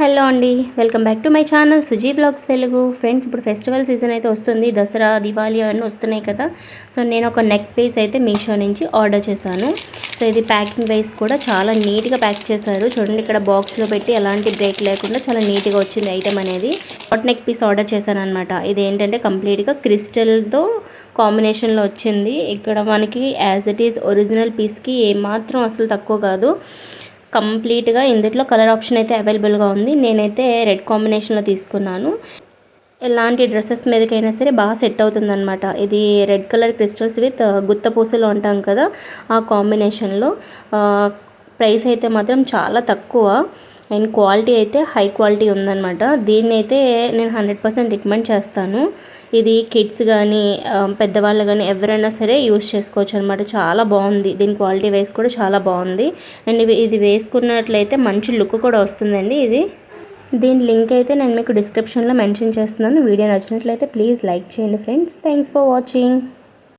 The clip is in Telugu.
హలో అండి, welcome back to my channel Suji blogs Telugu. Friends, ఇప్పుడు ఫెస్టివల్ సీజన్ అయితే వస్తుంది. దసరా, దివాళీ అవన్నీ వస్తున్నాయి కదా. సో నేను ఒక నెక్ పీస్ అయితే మీషో నుంచి ఆర్డర్ చేశాను. సో ఇది ప్యాకింగ్ వైస్ కూడా చాలా నీట్గా ప్యాక్ చేశారు. చూడండి, ఇక్కడ బాక్స్లో పెట్టి ఎలాంటి బ్రేక్ లేకుండా చాలా నీట్గా వచ్చింది ఐటమ్ అనేది. హాట్ నెక్ పీస్ ఆర్డర్ చేశాను అనమాట. ఇది ఏంటంటే కంప్లీట్గా క్రిస్టల్తో కాంబినేషన్లో వచ్చింది. ఇక్కడ మనకి యాజ్ ఇట్ ఈస్ ఒరిజినల్ పీస్కి ఏమాత్రం అసలు తక్కువ కాదు. కంప్లీట్గా ఇందులో కలర్ ఆప్షన్ అయితే అవైలబుల్గా ఉంది. నేనైతే రెడ్ కాంబినేషన్లో తీసుకున్నాను. ఎలాంటి డ్రెస్సెస్ మీదకైనా సరే బాగా సెట్ అవుతుంది అనమాట. ఇది రెడ్ కలర్ క్రిస్టల్స్ విత్ గుత్త పూసలు అంటాం కదా, ఆ కాంబినేషన్లో. ప్రైస్ అయితే మాత్రం చాలా తక్కువ అండ్ క్వాలిటీ అయితే హై క్వాలిటీ ఉందన్నమాట. దీన్ని అయితే నేను 100% రికమెండ్ చేస్తాను. ఇది కిడ్స్ కానీ పెద్దవాళ్ళు కానీ ఎవరైనా సరే యూస్ చేసుకోవచ్చు అనమాట. చాలా బాగుంది. దీని క్వాలిటీ వైస్ కూడా చాలా బాగుంది. అండ్ ఇది వేసుకున్నట్లయితే మంచి లుక్ కూడా వస్తుందండి. దీని లింక్ అయితే నేను మీకు డిస్క్రిప్షన్లో మెన్షన్ చేస్తున్నాను. వీడియో నచ్చినట్లయితే ప్లీజ్ లైక్ చేయండి ఫ్రెండ్స్. Thanks for watching.